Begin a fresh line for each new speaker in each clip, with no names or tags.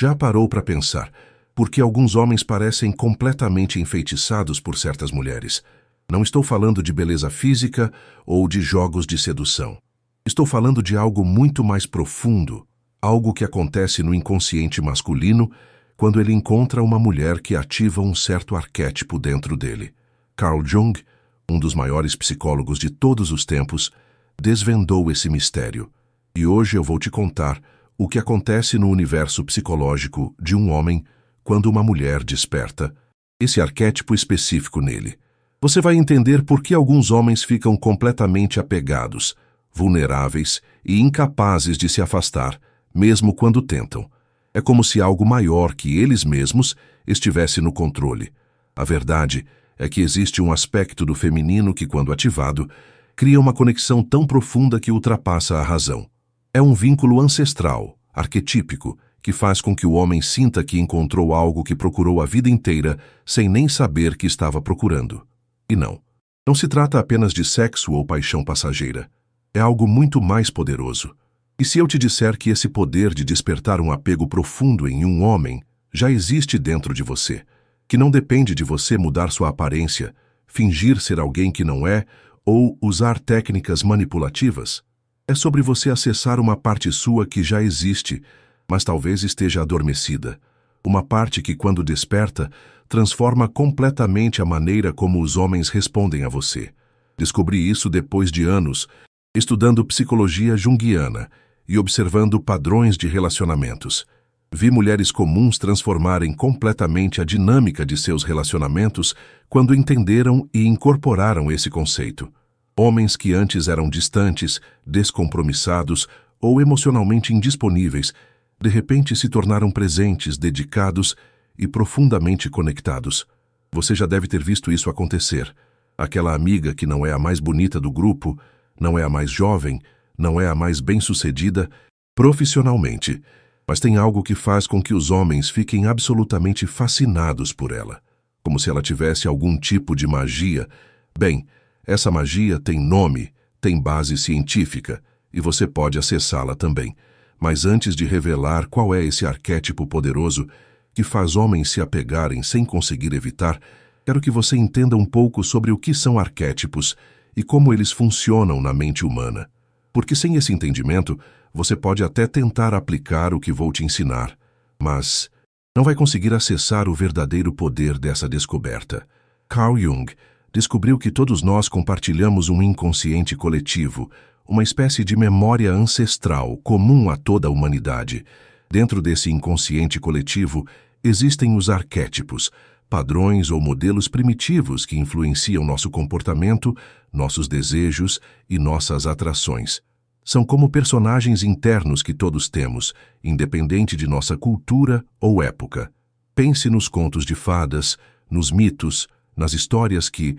Já parou para pensar por que alguns homens parecem completamente enfeitiçados por certas mulheres? Não estou falando de beleza física ou de jogos de sedução. Estou falando de algo muito mais profundo, algo que acontece no inconsciente masculino quando ele encontra uma mulher que ativa um certo arquétipo dentro dele. Carl Jung, um dos maiores psicólogos de todos os tempos, desvendou esse mistério. E hoje eu vou te contar o que acontece no universo psicológico de um homem quando uma mulher desperta esse arquétipo específico nele. Você vai entender por que alguns homens ficam completamente apegados, vulneráveis e incapazes de se afastar, mesmo quando tentam. É como se algo maior que eles mesmos estivesse no controle. A verdade é que existe um aspecto do feminino que, quando ativado, cria uma conexão tão profunda que ultrapassa a razão. É um vínculo ancestral, arquetípico, que faz com que o homem sinta que encontrou algo que procurou a vida inteira sem nem saber que estava procurando. E não se trata apenas de sexo ou paixão passageira. É algo muito mais poderoso. E se eu te disser que esse poder de despertar um apego profundo em um homem já existe dentro de você, que não depende de você mudar sua aparência, fingir ser alguém que não é ou usar técnicas manipulativas? É sobre você acessar uma parte sua que já existe, mas talvez esteja adormecida. Uma parte que, quando desperta, transforma completamente a maneira como os homens respondem a você. Descobri isso depois de anos estudando psicologia junguiana e observando padrões de relacionamentos. Vi mulheres comuns transformarem completamente a dinâmica de seus relacionamentos quando entenderam e incorporaram esse conceito. Homens que antes eram distantes, descompromissados ou emocionalmente indisponíveis, de repente se tornaram presentes, dedicados e profundamente conectados. Você já deve ter visto isso acontecer. Aquela amiga que não é a mais bonita do grupo, não é a mais jovem, não é a mais bem-sucedida profissionalmente, mas tem algo que faz com que os homens fiquem absolutamente fascinados por ela, como se ela tivesse algum tipo de magia. Bem, essa magia tem nome, tem base científica, e você pode acessá-la também. Mas antes de revelar qual é esse arquétipo poderoso que faz homens se apegarem sem conseguir evitar, quero que você entenda um pouco sobre o que são arquétipos e como eles funcionam na mente humana. Porque sem esse entendimento, você pode até tentar aplicar o que vou te ensinar, mas não vai conseguir acessar o verdadeiro poder dessa descoberta. Carl Jung descobriu que todos nós compartilhamos um inconsciente coletivo, uma espécie de memória ancestral comum a toda a humanidade. Dentro desse inconsciente coletivo existem os arquétipos, padrões ou modelos primitivos que influenciam nosso comportamento, nossos desejos e nossas atrações. São como personagens internos que todos temos, independente de nossa cultura ou época. Pense nos contos de fadas, nos mitos, nas histórias que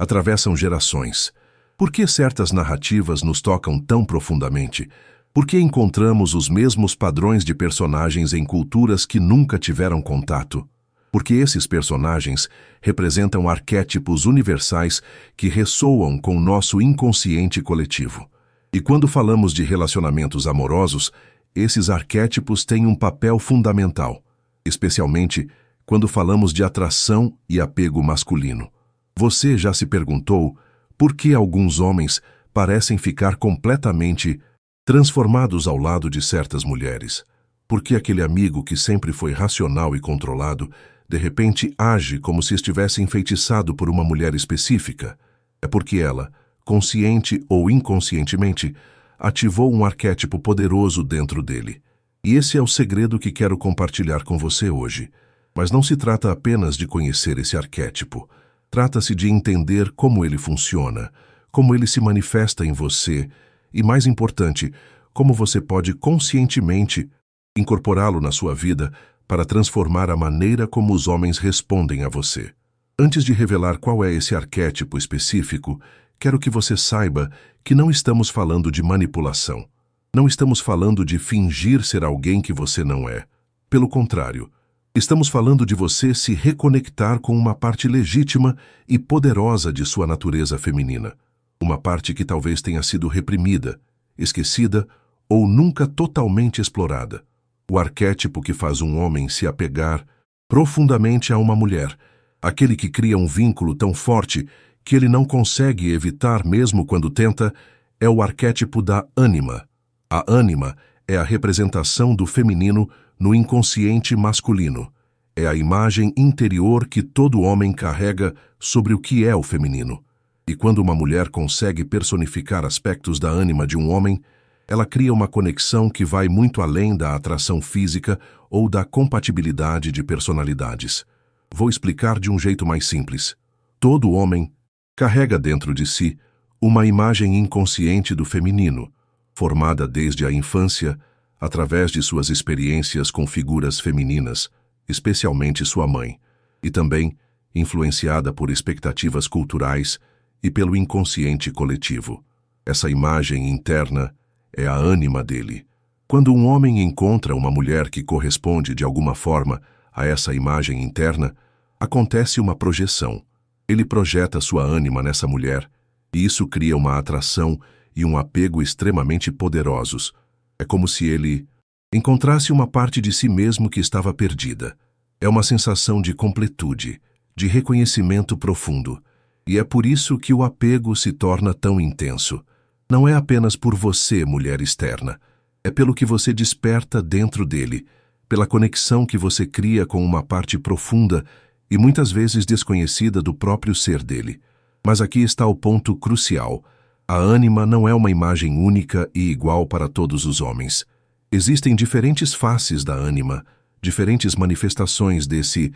atravessam gerações. Por que certas narrativas nos tocam tão profundamente? Por que encontramos os mesmos padrões de personagens em culturas que nunca tiveram contato? Porque esses personagens representam arquétipos universais que ressoam com o nosso inconsciente coletivo. E quando falamos de relacionamentos amorosos, esses arquétipos têm um papel fundamental, especialmente quando falamos de atração e apego masculino. Você já se perguntou por que alguns homens parecem ficar completamente transformados ao lado de certas mulheres? Por que aquele amigo que sempre foi racional e controlado, de repente age como se estivesse enfeitiçado por uma mulher específica? É porque ela, consciente ou inconscientemente, ativou um arquétipo poderoso dentro dele. E esse é o segredo que quero compartilhar com você hoje. Mas não se trata apenas de conhecer esse arquétipo. Trata-se de entender como ele funciona, como ele se manifesta em você e, mais importante, como você pode conscientemente incorporá-lo na sua vida para transformar a maneira como os homens respondem a você. Antes de revelar qual é esse arquétipo específico, quero que você saiba que não estamos falando de manipulação. Não estamos falando de fingir ser alguém que você não é. Pelo contrário, estamos falando de você se reconectar com uma parte legítima e poderosa de sua natureza feminina. Uma parte que talvez tenha sido reprimida, esquecida ou nunca totalmente explorada. o arquétipo que faz um homem se apegar profundamente a uma mulher, aquele que cria um vínculo tão forte que ele não consegue evitar mesmo quando tenta, é o arquétipo da ânima. A ânima é a representação do feminino no inconsciente masculino. É a imagem interior que todo homem carrega sobre o que é o feminino. E quando uma mulher consegue personificar aspectos da ânima de um homem, ela cria uma conexão que vai muito além da atração física ou da compatibilidade de personalidades. Vou explicar de um jeito mais simples. Todo homem carrega dentro de si uma imagem inconsciente do feminino, formada desde a infância, através de suas experiências com figuras femininas, especialmente sua mãe, e também influenciada por expectativas culturais e pelo inconsciente coletivo. Essa imagem interna é a ânima dele. Quando um homem encontra uma mulher que corresponde de alguma forma a essa imagem interna, acontece uma projeção. Ele projeta sua ânima nessa mulher, e isso cria uma atração e um apego extremamente poderosos. É como se ele encontrasse uma parte de si mesmo que estava perdida. É uma sensação de completude, de reconhecimento profundo. E é por isso que o apego se torna tão intenso. Não é apenas por você, mulher externa. É pelo que você desperta dentro dele, pela conexão que você cria com uma parte profunda e muitas vezes desconhecida do próprio ser dele. Mas aqui está o ponto crucial. A ânima não é uma imagem única e igual para todos os homens. Existem diferentes faces da ânima, diferentes manifestações desse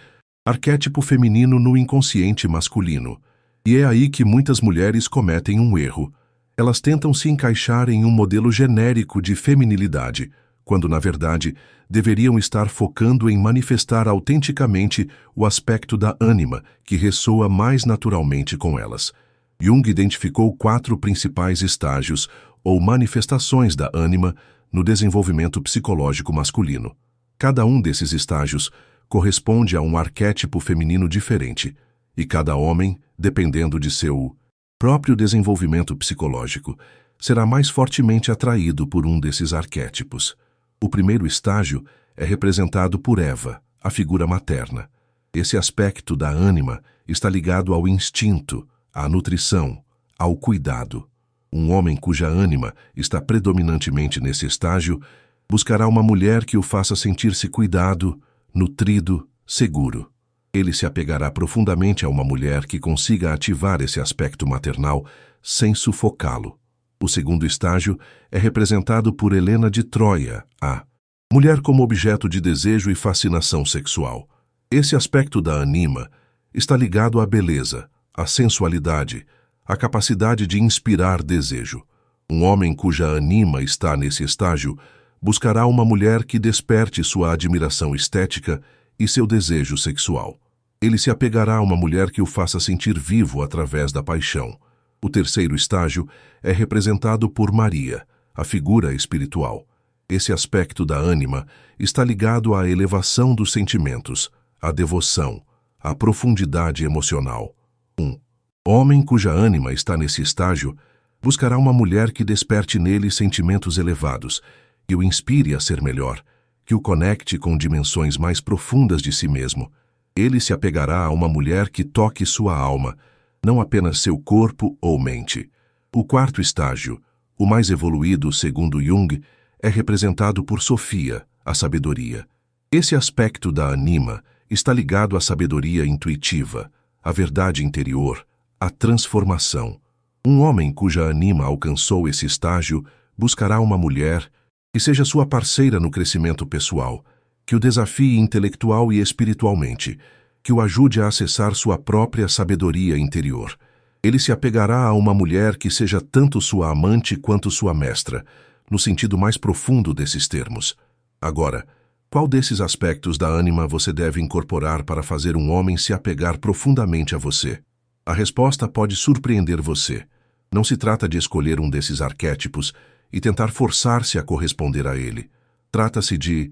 arquétipo feminino no inconsciente masculino. E é aí que muitas mulheres cometem um erro. Elas tentam se encaixar em um modelo genérico de feminilidade, quando, na verdade, deveriam estar focando em manifestar autenticamente o aspecto da ânima que ressoa mais naturalmente com elas. Jung identificou 4 principais estágios ou manifestações da ânima no desenvolvimento psicológico masculino. Cada um desses estágios corresponde a um arquétipo feminino diferente, e cada homem, dependendo de seu próprio desenvolvimento psicológico, será mais fortemente atraído por um desses arquétipos. O primeiro estágio é representado por Eva, a figura materna. Esse aspecto da ânima está ligado ao instinto, à nutrição, ao cuidado. Um homem cuja ânima está predominantemente nesse estágio buscará uma mulher que o faça sentir-se cuidado, nutrido, seguro. Ele se apegará profundamente a uma mulher que consiga ativar esse aspecto maternal sem sufocá-lo. O segundo estágio é representado por Helena de Troia, a mulher como objeto de desejo e fascinação sexual. Esse aspecto da ânima está ligado à beleza, à sensualidade, à capacidade de inspirar desejo. Um homem cuja ânima está nesse estágio buscará uma mulher que desperte sua admiração estética e seu desejo sexual. Ele se apegará a uma mulher que o faça sentir vivo através da paixão. O terceiro estágio é representado por Maria, a figura espiritual. Esse aspecto da ânima está ligado à elevação dos sentimentos, à devoção, à profundidade emocional. Um homem cuja ânima está nesse estágio buscará uma mulher que desperte nele sentimentos elevados, que o inspire a ser melhor, que o conecte com dimensões mais profundas de si mesmo. Ele se apegará a uma mulher que toque sua alma, não apenas seu corpo ou mente. O quarto estágio, o mais evoluído segundo Jung, é representado por Sofia, a sabedoria. Esse aspecto da ânima está ligado à sabedoria intuitiva, à verdade interior, à transformação. Um homem cuja ânima alcançou esse estágio buscará uma mulher que seja sua parceira no crescimento pessoal, que o desafie intelectual e espiritualmente, que o ajude a acessar sua própria sabedoria interior. Ele se apegará a uma mulher que seja tanto sua amante quanto sua mestra, no sentido mais profundo desses termos. Agora, qual desses aspectos da ânima você deve incorporar para fazer um homem se apegar profundamente a você? A resposta pode surpreender você. Não se trata de escolher um desses arquétipos e tentar forçar-se a corresponder a ele. Trata-se de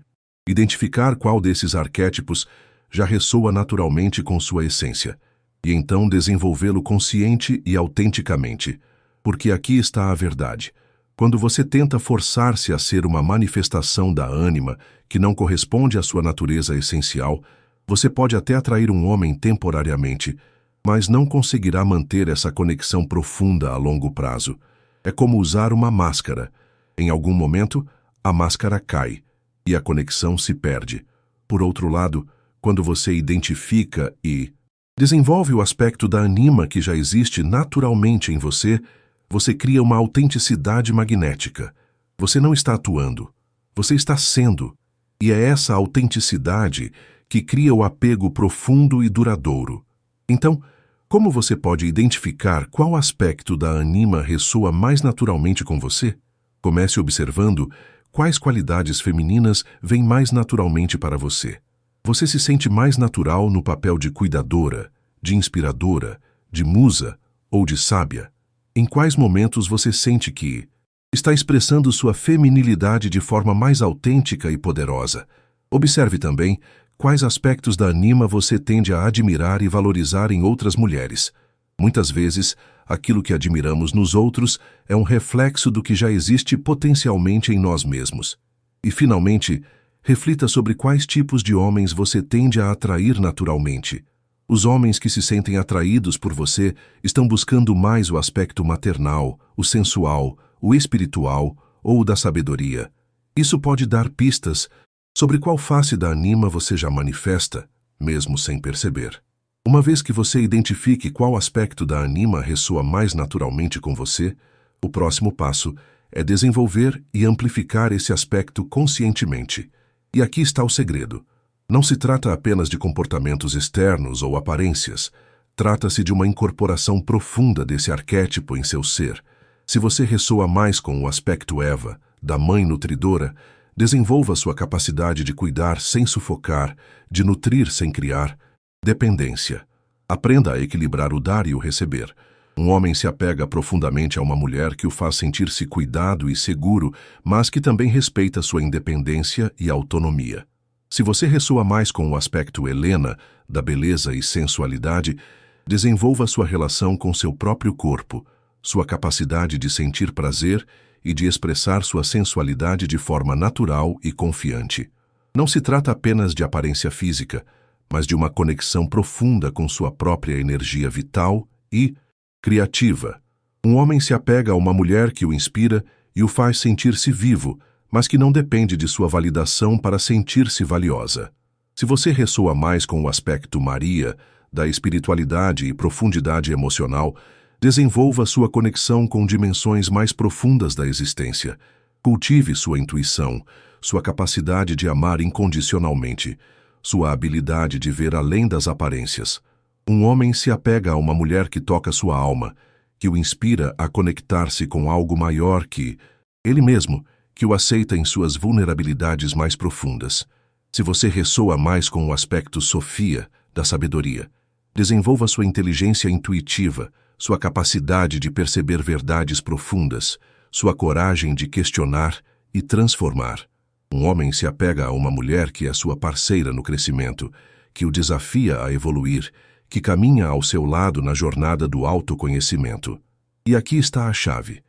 identificar qual desses arquétipos já ressoa naturalmente com sua essência, e então desenvolvê-lo consciente e autenticamente, porque aqui está a verdade. Quando você tenta forçar-se a ser uma manifestação da ânima que não corresponde à sua natureza essencial, você pode até atrair um homem temporariamente, mas não conseguirá manter essa conexão profunda a longo prazo. É como usar uma máscara. Em algum momento, a máscara cai e a conexão se perde. Por outro lado, quando você identifica e desenvolve o aspecto da ânima que já existe naturalmente em você, você cria uma autenticidade magnética. Você não está atuando, você está sendo. E é essa autenticidade que cria o apego profundo e duradouro. Então, como você pode identificar qual aspecto da ânima ressoa mais naturalmente com você? Comece observando quais qualidades femininas vêm mais naturalmente para você. Você se sente mais natural no papel de cuidadora, de inspiradora, de musa ou de sábia? Em quais momentos você sente que está expressando sua feminilidade de forma mais autêntica e poderosa? Observe também quais aspectos da ânima você tende a admirar e valorizar em outras mulheres. Muitas vezes, aquilo que admiramos nos outros é um reflexo do que já existe potencialmente em nós mesmos. E, finalmente, reflita sobre quais tipos de homens você tende a atrair naturalmente. Os homens que se sentem atraídos por você estão buscando mais o aspecto maternal, o sensual, o espiritual ou o da sabedoria. Isso pode dar pistas sobre qual face da ânima você já manifesta, mesmo sem perceber. Uma vez que você identifique qual aspecto da ânima ressoa mais naturalmente com você, o próximo passo é desenvolver e amplificar esse aspecto conscientemente. E aqui está o segredo. Não se trata apenas de comportamentos externos ou aparências. Trata-se de uma incorporação profunda desse arquétipo em seu ser. Se você ressoa mais com o aspecto Eva, da mãe nutridora, desenvolva sua capacidade de cuidar sem sufocar, de nutrir sem criar. Dependência. Aprenda a equilibrar o dar e o receber. Um homem se apega profundamente a uma mulher que o faz sentir-se cuidado e seguro, mas que também respeita sua independência e autonomia. Se você ressoa mais com o aspecto Helena, da beleza e sensualidade, desenvolva sua relação com seu próprio corpo, sua capacidade de sentir prazer e de expressar sua sensualidade de forma natural e confiante. Não se trata apenas de aparência física, mas de uma conexão profunda com sua própria energia vital e criativa. Um homem se apega a uma mulher que o inspira e o faz sentir-se vivo, mas que não depende de sua validação para sentir-se valiosa. Se você ressoa mais com o aspecto Maria, da espiritualidade e profundidade emocional, desenvolva sua conexão com dimensões mais profundas da existência. Cultive sua intuição, sua capacidade de amar incondicionalmente, sua habilidade de ver além das aparências. Um homem se apega a uma mulher que toca sua alma, que o inspira a conectar-se com algo maior que ele mesmo, que o aceita em suas vulnerabilidades mais profundas. Se você ressoa mais com o aspecto Sofia, da sabedoria, desenvolva sua inteligência intuitiva, sua capacidade de perceber verdades profundas, sua coragem de questionar e transformar. Um homem se apega a uma mulher que é sua parceira no crescimento, que o desafia a evoluir, que caminha ao seu lado na jornada do autoconhecimento. E aqui está a chave.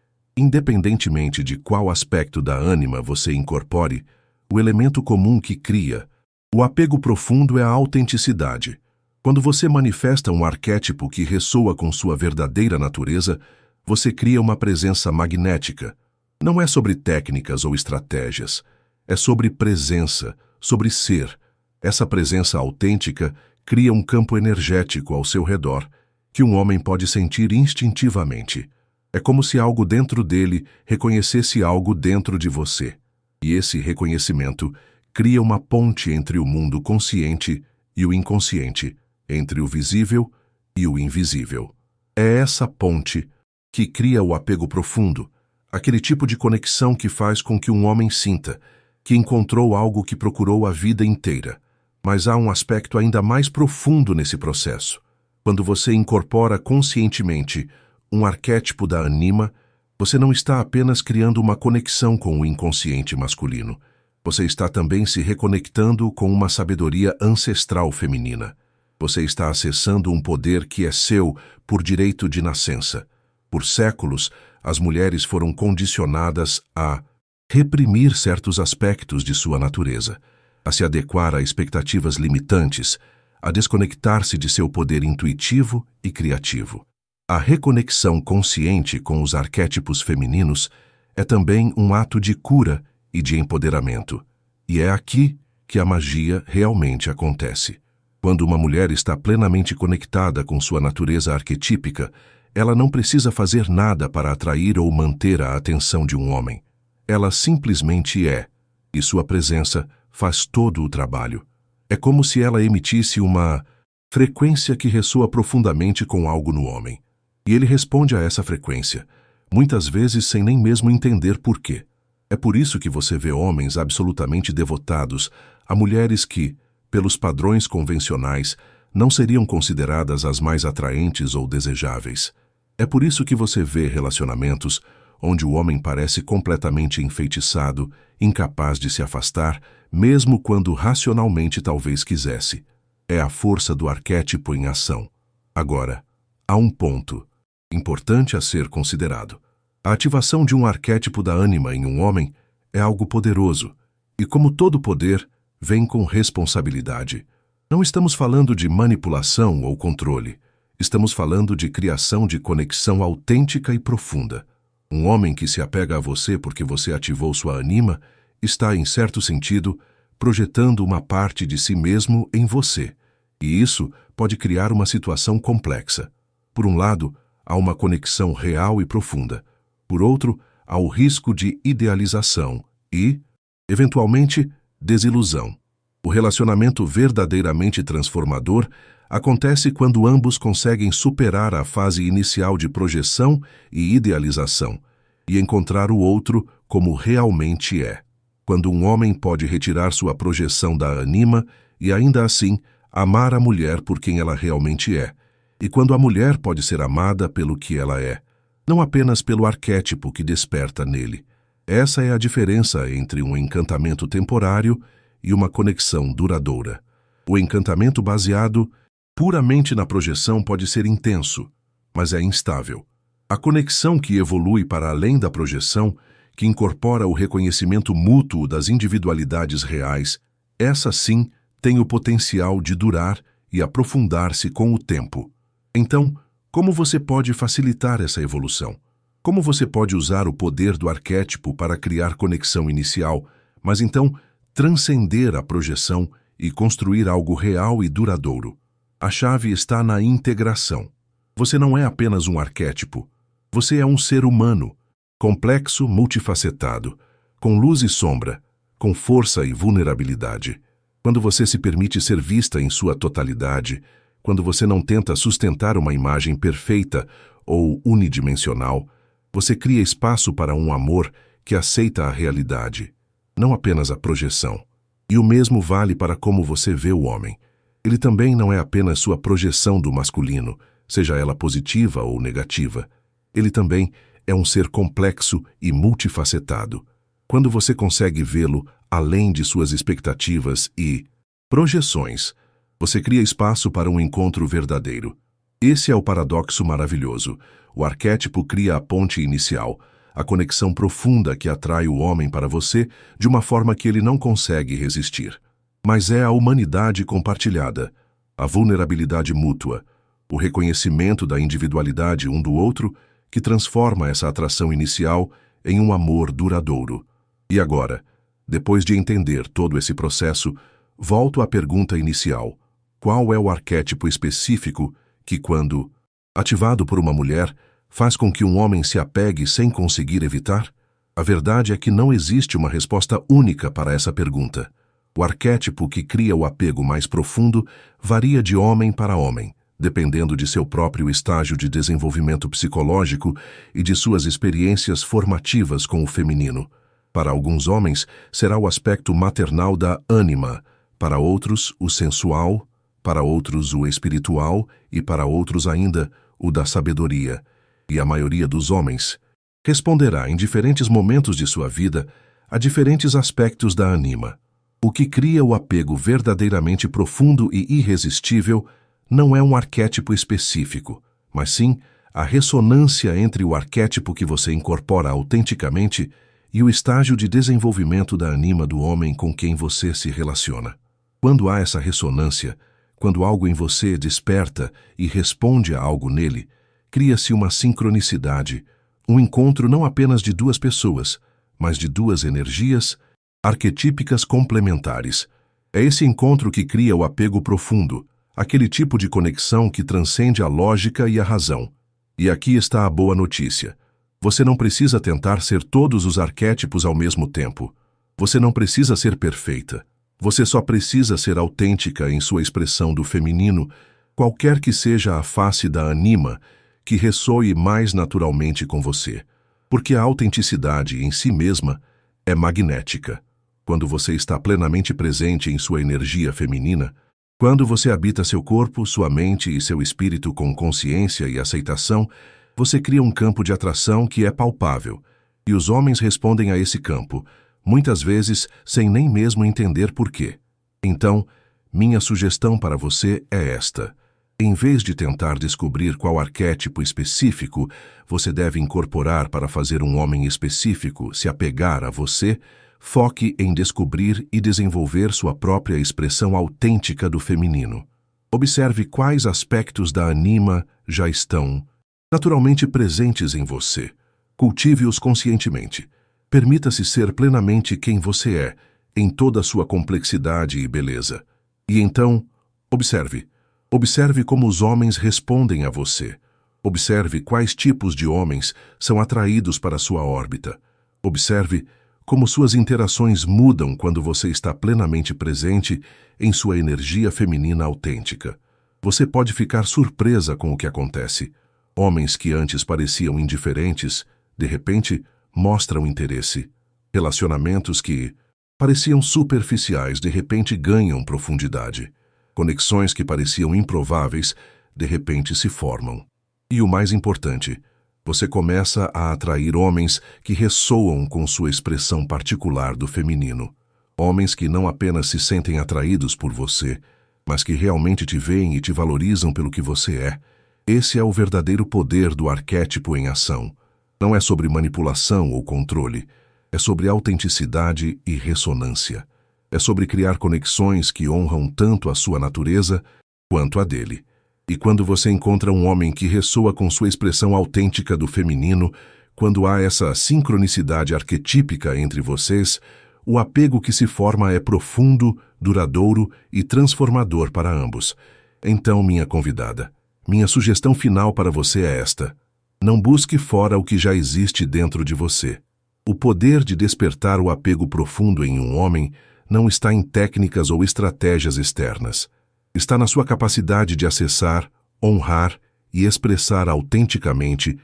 Independentemente de qual aspecto da ânima você incorpore, o elemento comum que cria o apego profundo é a autenticidade. Quando você manifesta um arquétipo que ressoa com sua verdadeira natureza, você cria uma presença magnética. Não é sobre técnicas ou estratégias, é sobre presença, sobre ser. Essa presença autêntica cria um campo energético ao seu redor, que um homem pode sentir instintivamente. É como se algo dentro dele reconhecesse algo dentro de você. E esse reconhecimento cria uma ponte entre o mundo consciente e o inconsciente, entre o visível e o invisível. É essa ponte que cria o apego profundo, aquele tipo de conexão que faz com que um homem sinta que encontrou algo que procurou a vida inteira. Mas há um aspecto ainda mais profundo nesse processo. Quando você incorpora conscientemente um arquétipo da ânima, você não está apenas criando uma conexão com o inconsciente masculino. Você está também se reconectando com uma sabedoria ancestral feminina. Você está acessando um poder que é seu por direito de nascença. Por séculos, as mulheres foram condicionadas a reprimir certos aspectos de sua natureza, a se adequar a expectativas limitantes, a desconectar-se de seu poder intuitivo e criativo. A reconexão consciente com os arquétipos femininos é também um ato de cura e de empoderamento. E é aqui que a magia realmente acontece. Quando uma mulher está plenamente conectada com sua natureza arquetípica, ela não precisa fazer nada para atrair ou manter a atenção de um homem. Ela simplesmente é, e sua presença faz todo o trabalho. É como se ela emitisse uma frequência que ressoa profundamente com algo no homem. E ele responde a essa frequência, muitas vezes sem nem mesmo entender por quê. É por isso que você vê homens absolutamente devotados a mulheres que, pelos padrões convencionais, não seriam consideradas as mais atraentes ou desejáveis. É por isso que você vê relacionamentos onde o homem parece completamente enfeitiçado, incapaz de se afastar, mesmo quando racionalmente talvez quisesse. É a força do arquétipo em ação. Agora, há um ponto importante a ser considerado. A ativação de um arquétipo da ânima em um homem é algo poderoso, e como todo poder, vem com responsabilidade. Não estamos falando de manipulação ou controle. Estamos falando de criação de conexão autêntica e profunda. Um homem que se apega a você porque você ativou sua ânima está, em certo sentido, projetando uma parte de si mesmo em você. E isso pode criar uma situação complexa. Por um lado, há uma conexão real e profunda. Por outro, há o risco de idealização e, eventualmente, desilusão. O relacionamento verdadeiramente transformador acontece quando ambos conseguem superar a fase inicial de projeção e idealização e encontrar o outro como realmente é. Quando um homem pode retirar sua projeção da ânima e ainda assim amar a mulher por quem ela realmente é, e quando a mulher pode ser amada pelo que ela é, não apenas pelo arquétipo que desperta nele. Essa é a diferença entre um encantamento temporário e uma conexão duradoura. O encantamento baseado puramente na projeção pode ser intenso, mas é instável. A conexão que evolui para além da projeção, que incorpora o reconhecimento mútuo das individualidades reais, essa sim tem o potencial de durar e aprofundar-se com o tempo. Então, como você pode facilitar essa evolução? Como você pode usar o poder do arquétipo para criar conexão inicial, mas então transcender a projeção e construir algo real e duradouro? A chave está na integração. Você não é apenas um arquétipo. Você é um ser humano, complexo, multifacetado, com luz e sombra, com força e vulnerabilidade. Quando você se permite ser vista em sua totalidade, quando você não tenta sustentar uma imagem perfeita ou unidimensional, você cria espaço para um amor que aceita a realidade, não apenas a projeção. E o mesmo vale para como você vê o homem. Ele também não é apenas sua projeção do masculino, seja ela positiva ou negativa. Ele também é um ser complexo e multifacetado. Quando você consegue vê-lo além de suas expectativas e projeções, você cria espaço para um encontro verdadeiro. Esse é o paradoxo maravilhoso. O arquétipo cria a ponte inicial, a conexão profunda que atrai o homem para você de uma forma que ele não consegue resistir. Mas é a humanidade compartilhada, a vulnerabilidade mútua, o reconhecimento da individualidade um do outro que transforma essa atração inicial em um amor duradouro. E agora, depois de entender todo esse processo, volto à pergunta inicial. Qual é o arquétipo específico que, quando ativado por uma mulher, faz com que um homem se apegue sem conseguir evitar? A verdade é que não existe uma resposta única para essa pergunta. O arquétipo que cria o apego mais profundo varia de homem para homem, dependendo de seu próprio estágio de desenvolvimento psicológico e de suas experiências formativas com o feminino. Para alguns homens, será o aspecto maternal da ânima, para outros, o sensual, para outros, o espiritual e para outros ainda, o da sabedoria. E a maioria dos homens responderá em diferentes momentos de sua vida a diferentes aspectos da ânima. O que cria o apego verdadeiramente profundo e irresistível não é um arquétipo específico, mas sim a ressonância entre o arquétipo que você incorpora autenticamente e o estágio de desenvolvimento da anima do homem com quem você se relaciona. Quando há essa ressonância, quando algo em você desperta e responde a algo nele, cria-se uma sincronicidade, um encontro não apenas de duas pessoas, mas de duas energias arquetípicas complementares. É esse encontro que cria o apego profundo, aquele tipo de conexão que transcende a lógica e a razão. E aqui está a boa notícia. Você não precisa tentar ser todos os arquétipos ao mesmo tempo. Você não precisa ser perfeita. Você só precisa ser autêntica em sua expressão do feminino, qualquer que seja a face da anima que ressoe mais naturalmente com você. Porque a autenticidade em si mesma é magnética. Quando você está plenamente presente em sua energia feminina, quando você habita seu corpo, sua mente e seu espírito com consciência e aceitação, você cria um campo de atração que é palpável, e os homens respondem a esse campo, muitas vezes sem nem mesmo entender por quê. Então, minha sugestão para você é esta. Em vez de tentar descobrir qual arquétipo específico você deve incorporar para fazer um homem específico se apegar a você, foque em descobrir e desenvolver sua própria expressão autêntica do feminino. Observe quais aspectos da anima já estão naturalmente presentes em você. Cultive-os conscientemente. Permita-se ser plenamente quem você é, em toda a sua complexidade e beleza. E então, observe. Observe como os homens respondem a você. Observe quais tipos de homens são atraídos para sua órbita. Observe como suas interações mudam quando você está plenamente presente em sua energia feminina autêntica. Você pode ficar surpresa com o que acontece. Homens que antes pareciam indiferentes, de repente, mostram interesse. Relacionamentos que pareciam superficiais, de repente ganham profundidade. Conexões que pareciam improváveis, de repente se formam. E o mais importante, você começa a atrair homens que ressoam com sua expressão particular do feminino. Homens que não apenas se sentem atraídos por você, mas que realmente te veem e te valorizam pelo que você é. Esse é o verdadeiro poder do arquétipo em ação. Não é sobre manipulação ou controle, é sobre autenticidade e ressonância. É sobre criar conexões que honram tanto a sua natureza quanto a dele. E quando você encontra um homem que ressoa com sua expressão autêntica do feminino, quando há essa sincronicidade arquetípica entre vocês, o apego que se forma é profundo, duradouro e transformador para ambos. Então, minha convidada, minha sugestão final para você é esta. Não busque fora o que já existe dentro de você. O poder de despertar o apego profundo em um homem não está em técnicas ou estratégias externas. Está na sua capacidade de acessar, honrar e expressar autenticamente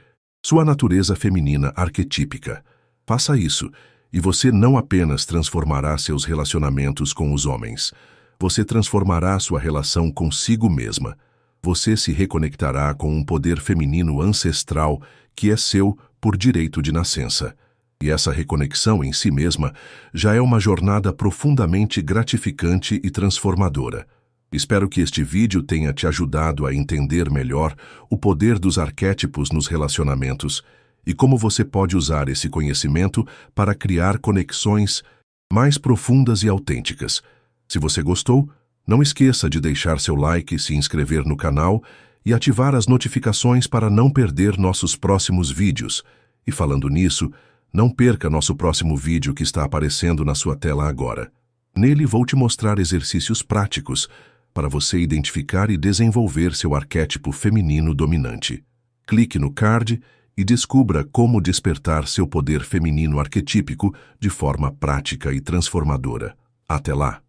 sua natureza feminina arquetípica. Faça isso, e você não apenas transformará seus relacionamentos com os homens, você transformará sua relação consigo mesma. Você se reconectará com um poder feminino ancestral que é seu por direito de nascença. E essa reconexão em si mesma já é uma jornada profundamente gratificante e transformadora. Espero que este vídeo tenha te ajudado a entender melhor o poder dos arquétipos nos relacionamentos e como você pode usar esse conhecimento para criar conexões mais profundas e autênticas. Se você gostou, não esqueça de deixar seu like, se inscrever no canal e ativar as notificações para não perder nossos próximos vídeos. E falando nisso, não perca nosso próximo vídeo que está aparecendo na sua tela agora. Nele vou te mostrar exercícios práticos para você identificar e desenvolver seu arquétipo feminino dominante. Clique no card e descubra como despertar seu poder feminino arquetípico de forma prática e transformadora. Até lá!